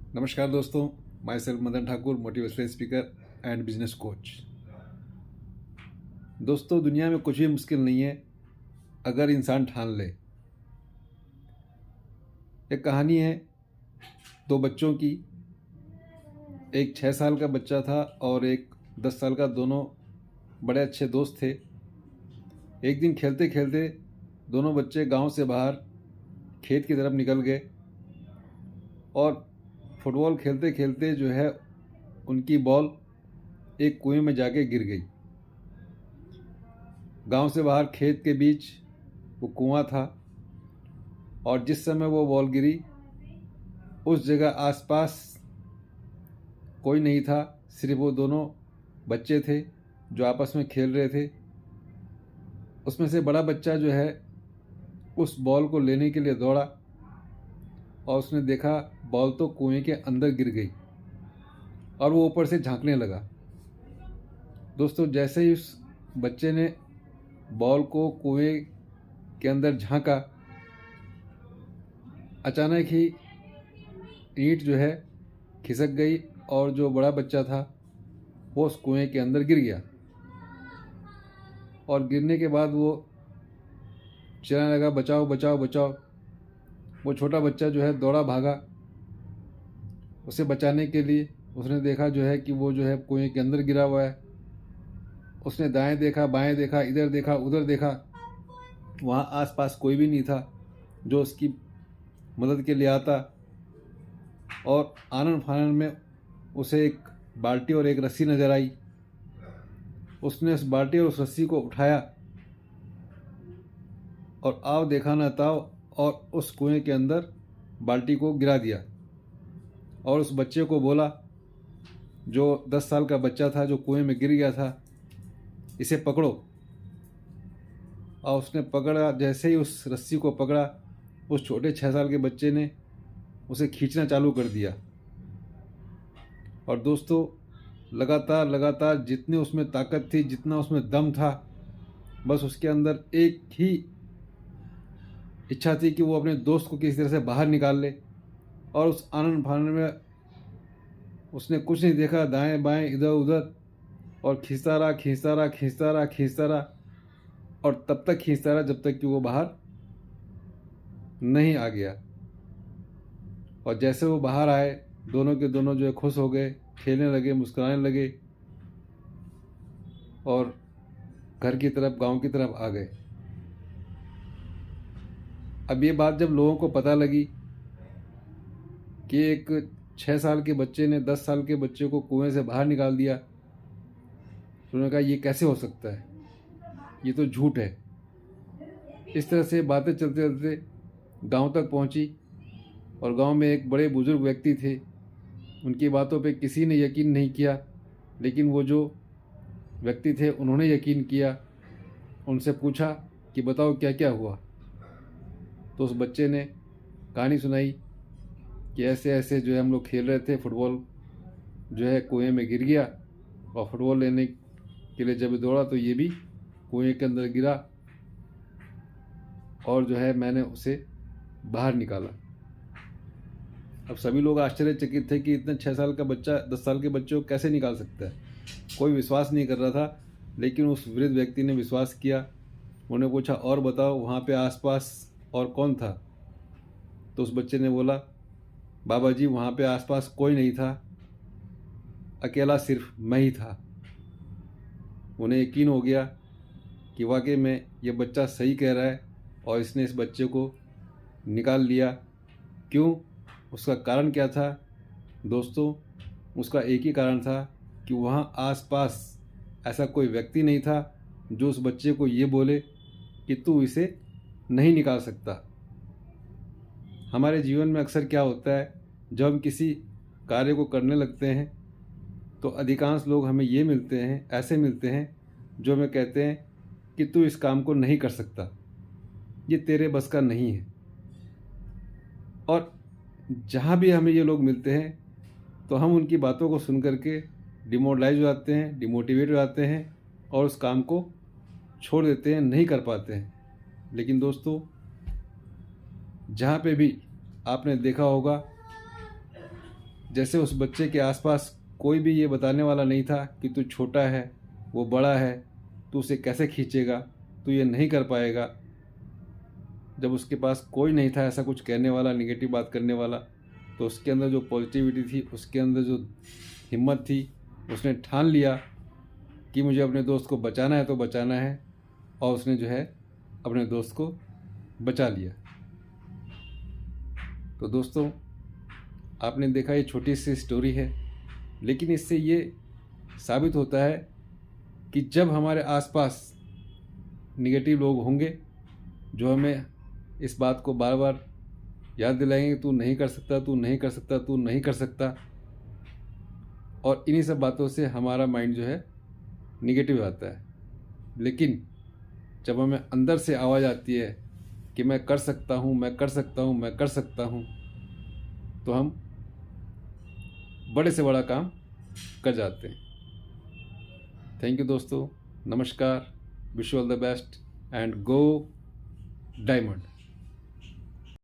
नमस्कार दोस्तों, my self Madan Thakur, motivational speaker and business coach. दोस्तों, दुनिया में कुछ भी मुश्किल नहीं है अगर इंसान ठान ले। एक कहानी है दो बच्चों की। एक 6 साल का बच्चा था और एक 10 साल का। दोनों बड़े अच्छे दोस्त थे। एक दिन खेलते खेलते दोनों बच्चे गांव से बाहर खेत की तरफ निकल गए और फुटबॉल खेलते खेलते जो है उनकी बॉल एक कुएं में जाके गिर गई। गांव से बाहर खेत के बीच वो कुआं था और जिस समय वो बॉल गिरी उस जगह आसपास कोई नहीं था, सिर्फ वो दोनों बच्चे थे जो आपस में खेल रहे थे। उसमें से बड़ा बच्चा जो है उस बॉल को लेने के लिए दौड़ा और उसने देखा बॉल तो कुएं के अंदर गिर गई और वो ऊपर से झांकने लगा। दोस्तों, जैसे ही उस बच्चे ने बॉल को कुएं के अंदर झांका, अचानक ही ईंट जो है खिसक गई और जो बड़ा बच्चा था वो उस कुएं के अंदर गिर गया। और गिरने के बाद वो चिल्लाने लगा, बचाओ बचाओ बचाओ। वो छोटा बच्चा जो है दौड़ा भागा उसे बचाने के लिए। उसने देखा जो है कि वो जो है कुएं के अंदर गिरा हुआ है। उसने दाएं देखा, बाएं देखा, इधर देखा, उधर देखा। वहाँ आसपास कोई भी नहीं था जो उसकी मदद के लिए आता। और आनन फानन में उसे एक बाल्टी और एक रस्सी नज़र आई। उसने उस बाल्टी और उस रस्सी को उठाया और आव देखा न ताव और उस कुएं के अंदर बाल्टी को गिरा दिया। और उस बच्चे को बोला, जो 10 साल का बच्चा था जो कुएं में गिर गया था, इसे पकड़ो। और उसने पकड़ा। जैसे ही उस रस्सी को पकड़ा, उस छोटे 6 साल के बच्चे ने उसे खींचना चालू कर दिया। और दोस्तों, लगातार लगातार जितनी उसमें ताकत थी, जितना उसमें दम था, बस उसके अंदर एक ही इच्छा थी कि वो अपने दोस्त को किसी तरह से बाहर निकाल ले। और उस आनन फानन में उसने कुछ नहीं देखा, दाएं बाएं इधर उधर, और खींचता रहा खींचता रहा खींचता रहा खींचता रहा और तब तक खींचता रहा जब तक कि वो बाहर नहीं आ गया। और जैसे वो बाहर आए, दोनों के दोनों जो है खुश हो गए, खेलने लगे, मुस्कुराने लगे और घर की तरफ, गांव की तरफ आ गए। अब ये बात जब लोगों को पता लगी कि एक 6 साल के बच्चे ने 10 साल के बच्चे को कुएं से बाहर निकाल दिया, तो उन्होंने कहा ये कैसे हो सकता है, ये तो झूठ है। इस तरह से बातें चलते चलते गांव तक पहुंची और गांव में एक बड़े बुजुर्ग व्यक्ति थे। उनकी बातों पे किसी ने यकीन नहीं किया, लेकिन वो जो व्यक्ति थे उन्होंने यकीन किया। उनसे पूछा कि बताओ क्या क्या हुआ। तो उस बच्चे ने कहानी सुनाई कि ऐसे ऐसे जो है हम लोग खेल रहे थे, फुटबॉल जो है कुएं में गिर गया और फुटबॉल लेने के लिए जब दौड़ा तो ये भी कुएं के अंदर गिरा और जो है मैंने उसे बाहर निकाला। अब सभी लोग आश्चर्यचकित थे कि इतने 6 साल का बच्चा 10 साल के बच्चे को कैसे निकाल सकता है। कोई विश्वास नहीं कर रहा था, लेकिन उस वृद्ध व्यक्ति ने विश्वास किया। उन्होंने पूछा, और बताओ वहाँ पे आसपास और कौन था। तो उस बच्चे ने बोला, बाबा जी वहाँ पे आसपास कोई नहीं था, अकेला सिर्फ मैं ही था। उन्हें यकीन हो गया कि वाकई में ये बच्चा सही कह रहा है और इसने इस बच्चे को निकाल लिया। क्यों? उसका कारण क्या था दोस्तों? उसका एक ही कारण था कि वहाँ आसपास ऐसा कोई व्यक्ति नहीं था जो उस बच्चे को ये बोले कि तू इसे नहीं निकाल सकता। हमारे जीवन में अक्सर क्या होता है, जब हम किसी कार्य को करने लगते हैं तो अधिकांश लोग हमें ये मिलते हैं, ऐसे मिलते हैं जो हमें कहते हैं कि तू इस काम को नहीं कर सकता, ये तेरे बस का नहीं है। और जहाँ भी हमें ये लोग मिलते हैं तो हम उनकी बातों को सुन करके डिमोरलाइज हो जाते हैं, डिमोटिवेट हो जाते हैं और उस काम को छोड़ देते हैं, नहीं कर पाते हैं। लेकिन दोस्तों, जहाँ पे भी आपने देखा होगा जैसे उस बच्चे के आसपास कोई भी ये बताने वाला नहीं था कि तू छोटा है, वो बड़ा है, तू उसे कैसे खींचेगा, तू ये नहीं कर पाएगा। जब उसके पास कोई नहीं था ऐसा कुछ कहने वाला, निगेटिव बात करने वाला, तो उसके अंदर जो पॉजिटिविटी थी, उसके अंदर जो हिम्मत थी, उसने ठान लिया कि मुझे अपने दोस्त को बचाना है तो बचाना है, और उसने जो है अपने दोस्त को बचा लिया। तो दोस्तों, आपने देखा ये छोटी सी स्टोरी है, लेकिन इससे ये साबित होता है कि जब हमारे आसपास निगेटिव लोग होंगे जो हमें इस बात को बार बार याद दिलाएंगे, तू नहीं कर सकता, तू नहीं कर सकता, तू नहीं कर सकता, और इन्हीं सब बातों से हमारा माइंड जो है निगेटिव आता है। लेकिन जब हमें अंदर से आवाज़ आती है कि मैं कर सकता हूँ, मैं कर सकता हूँ, मैं कर सकता हूँ, तो हम बड़े से बड़ा काम कर जाते हैं। थैंक यू दोस्तों, नमस्कार, wish you all the best and go diamond.